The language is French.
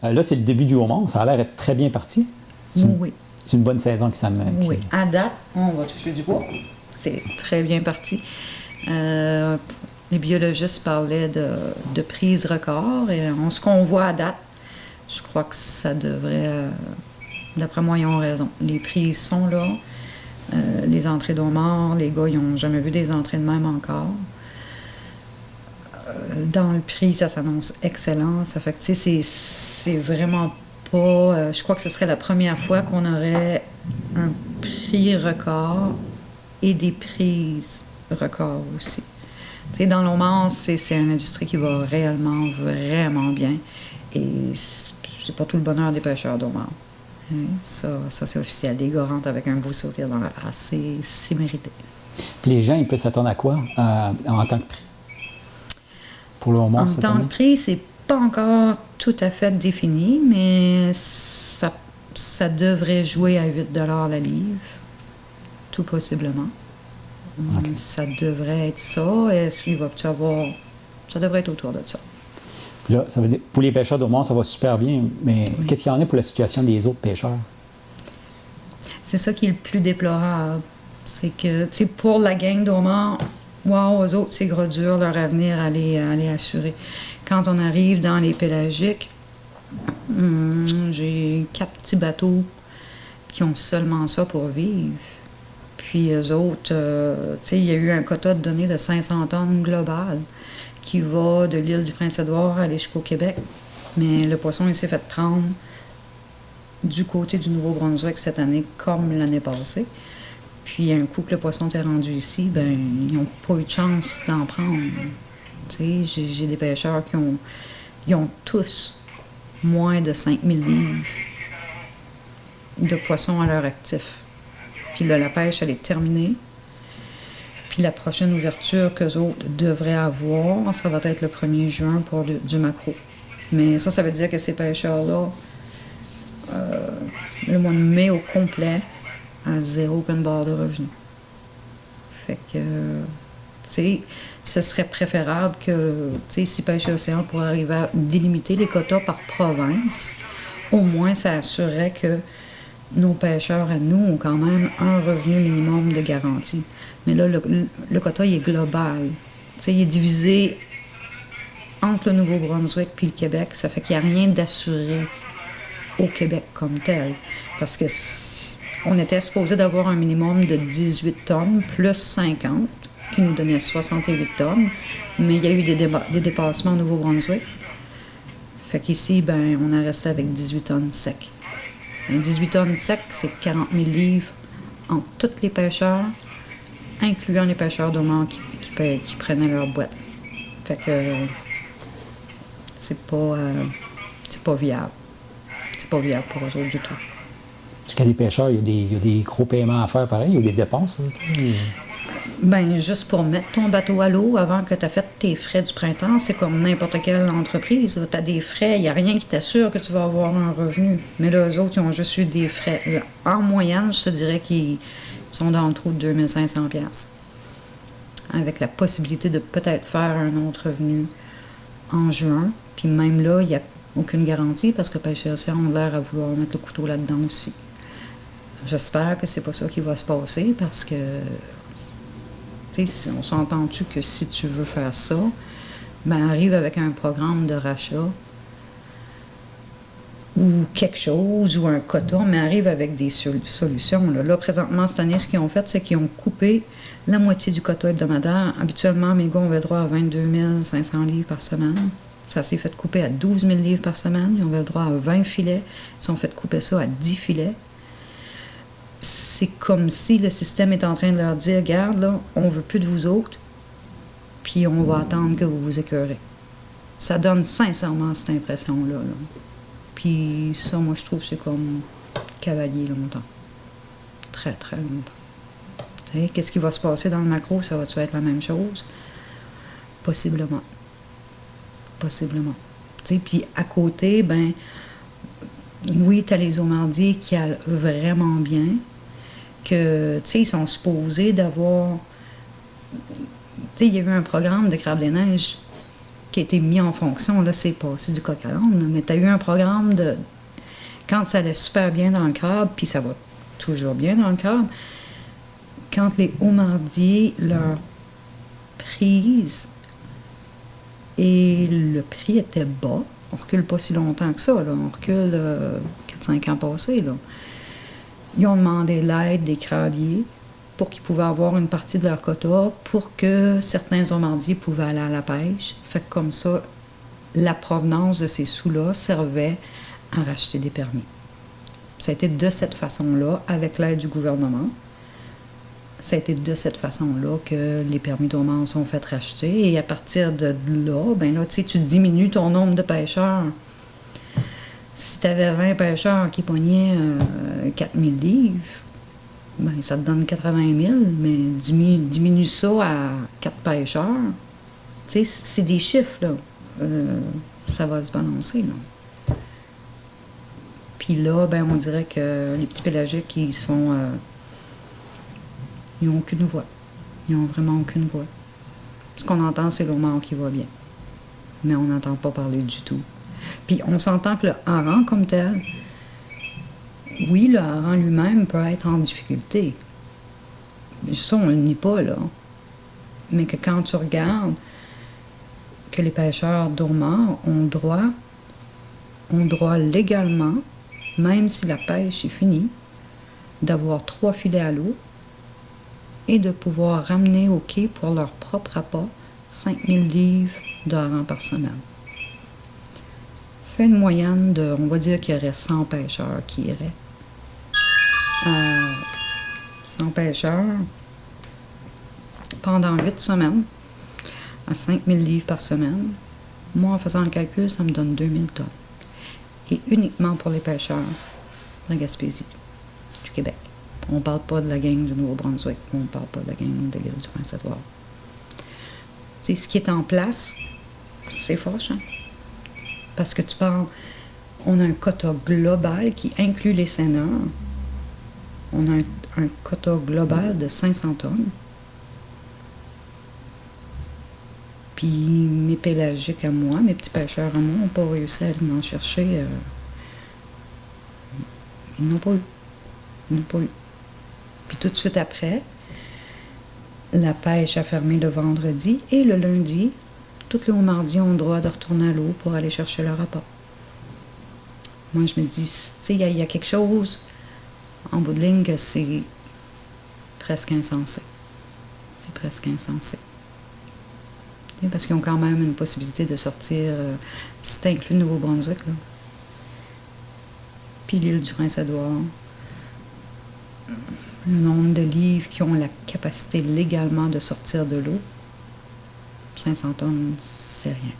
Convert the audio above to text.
Là, c'est le début du homard. Ça a l'air d'être très bien parti. Oui. C'est une bonne saison qui s'amène. Oui. À date, on va toucher du bois. C'est très bien parti. Les biologistes parlaient de prise record. Et ce qu'on voit à date, je crois que ça devrait... d'après moi, ils ont raison. Les prises sont là. Les entrées d'homards, les gars, ils n'ont jamais vu des entrées de même encore. Dans le prix, ça s'annonce excellent. Ça fait que, tu sais, c'est vraiment pas... je crois que ce serait la première fois qu'on aurait un prix record et des prises record aussi. Tu sais, dans l'homard, c'est une industrie qui va réellement, vraiment bien. Et c'est pas tout le bonheur des pêcheurs d'homard. Ça c'est officiel. Les gars rentrent avec un beau sourire dans la race. C'est mérité. Puis les gens, ils peuvent s'attendre à quoi en tant que prix? Pour le homard, en tant que prix, c'est pas encore tout à fait défini, mais ça devrait jouer à 8 $ la livre, tout possiblement. Okay. Ça devrait être ça. Est-ce qu'il va y avoir... Ça devrait être autour de ça. Puis là, ça veut dire, pour les pêcheurs d'homard, ça va super bien, mais oui. Qu'est-ce qu'il y en a pour la situation des autres pêcheurs? C'est ça qui est le plus déplorable. C'est que, tu sais, pour la gang d'homard, wow, eux autres, c'est gros dur, leur avenir à les assurer. Quand on arrive dans les pélagiques, j'ai 4 petits bateaux qui ont seulement ça pour vivre. Puis eux autres, tu sais, il y a eu un quota de données de 500 tonnes global qui va de l'île du Prince-Édouard aller jusqu'au Québec. Mais le poisson, il s'est fait prendre du côté du Nouveau-Brunswick cette année, comme l'année passée. Puis un coup que le poisson est rendu ici, ben ils n'ont pas eu de chance d'en prendre. Tu sais, j'ai des pêcheurs qui ont tous moins de 5000 livres de poissons à leur actif. Puis là, la pêche, elle est terminée. Puis la prochaine ouverture qu'eux autres devraient avoir, ça va être le 1er juin pour du maquereau. Mais ça veut dire que ces pêcheurs-là, le mois de mai au complet, à 0 open bar de revenus. Fait que, tu sais, ce serait préférable que, tu sais, si Pêche et Océan pourrait arriver à délimiter les quotas par province, au moins ça assurerait que nos pêcheurs à nous ont quand même un revenu minimum de garantie. Mais là, le quota, il est global. Tu sais, il est divisé entre le Nouveau-Brunswick puis le Québec. Ça fait qu'il n'y a rien d'assuré au Québec comme tel. Parce que on était supposé d'avoir un minimum de 18 tonnes plus 50, qui nous donnait 68 tonnes. Mais il y a eu des dépassements au Nouveau-Brunswick. Fait qu'ici, ben, on a resté avec 18 tonnes secs. 18 tonnes secs, c'est 40 000 livres entre tous les pêcheurs, incluant les pêcheurs d'homard qui prenaient leur boîte. Fait que c'est pas viable. C'est pas viable pour eux autres du tout. Parce qu'il y a des pêcheurs, il y a des gros paiements à faire pareil, il y a des dépenses. Ben juste pour mettre ton bateau à l'eau avant que tu aies fait tes frais du printemps, c'est comme n'importe quelle entreprise. Tu as des frais, il n'y a rien qui t'assure que tu vas avoir un revenu. Mais là, eux autres, ils ont juste eu des frais. Là, en moyenne, je te dirais qu'ils sont dans le trou de 2500 $. Avec la possibilité de peut-être faire un autre revenu en juin. Puis même là, il n'y a aucune garantie parce que Pêche et Océan ont l'air à vouloir mettre le couteau là-dedans aussi. J'espère que c'est pas ça qui va se passer parce que on s'entend-tu que si tu veux faire ça, ben arrive avec un programme de rachat ou quelque chose, ou un quota, mais arrive avec des solutions. Là, présentement, cette année, ce qu'ils ont fait, c'est qu'ils ont coupé la moitié du quota hebdomadaire. Habituellement, mes gars avaient droit à 22 500 livres par semaine. Ça s'est fait couper à 12 000 livres par semaine. Ils avaient le droit à 20 filets. Ils sont fait couper ça à 10 filets. C'est comme si le système est en train de leur dire, regarde, là, on veut plus de vous autres, puis on va attendre que vous vous écœurez. Ça donne sincèrement cette impression-là. Là. Puis ça, moi, je trouve que c'est comme cavalier longtemps. Très, très longtemps. Qu'est-ce qui va se passer dans le maquereau? Ça va-tu être la même chose? Possiblement. Possiblement. Puis à côté, ben oui, tu as les homardiers qui allent vraiment bien, que, tu sais, ils sont supposés d'avoir... Tu sais, il y a eu un programme de crabe des neiges qui a été mis en fonction, là, c'est passé du coq à l'âne, mais tu as eu un programme de... Quand ça allait super bien dans le crabe, puis ça va toujours bien dans le crabe, quand les hauts-mardiers, leur prise et le prix était bas, on recule pas si longtemps que ça, là, on recule 4-5 ans passés, là. Ils ont demandé l'aide des crabiers pour qu'ils pouvaient avoir une partie de leur quota pour que certains hauts-mardiers pouvaient aller à la pêche. Fait que comme ça, la provenance de ces sous-là servait à racheter des permis. Ça a été de cette façon-là, avec l'aide du gouvernement. Ça a été de cette façon-là que les permis d'eau-marge sont fait racheter. Et à partir de là, ben là, tu sais, tu diminues ton nombre de pêcheurs. Si tu avais 20 pêcheurs qui pognaient 4000 livres, ben ça te donne 80 000, mais diminue ça à 4 pêcheurs. Tu sais, c'est des chiffres, là. Ça va se balancer, là. Puis là, ben on dirait que les petits pélagiques, ils sont... ils n'ont aucune voix. Ils n'ont vraiment aucune voix. Ce qu'on entend, c'est l'homard qui va bien. Mais on n'entend pas parler du tout. Puis on s'entend que le hareng comme tel, oui, le hareng lui-même peut être en difficulté. Ça, on ne le nie pas, là. Mais que quand tu regardes que les pêcheurs d'homards ont droit légalement, même si la pêche est finie, d'avoir 3 filets à l'eau et de pouvoir ramener au quai pour leur propre appât 5000 livres de hareng par semaine. Fait une moyenne de, on va dire qu'il y aurait 100 pêcheurs qui iraient. 100 pêcheurs pendant 8 semaines à 5000 livres par semaine. Moi, en faisant le calcul, ça me donne 2000 tonnes. Et uniquement pour les pêcheurs de la Gaspésie, du Québec. On ne parle pas de la gang du Nouveau-Brunswick, on ne parle pas de la gang de l'île du Prince-Édouard. Tu sais, ce qui est en place, c'est fâchant. Parce que tu parles, on a un quota global qui inclut les seineurs. On a un quota global de 500 tonnes. Puis mes pélagiques à moi, mes petits pêcheurs à moi, n'ont pas réussi à aller en chercher. Ils n'ont pas eu. Ils n'ont pas eu. Puis tout de suite après, la pêche a fermé le vendredi et le lundi, tous les hauts-mardiers ont le droit de retourner à l'eau pour aller chercher leur appât. Moi, je me dis, tu sais, il y a quelque chose en bout de ligne que c'est presque insensé. C'est presque insensé. T'sais, parce qu'ils ont quand même une possibilité de sortir, si tu inclus le Nouveau-Brunswick, là. Puis l'île du Prince-Édouard. Le nombre de livres qui ont la capacité légalement de sortir de l'eau, 500 tonnes, c'est rien.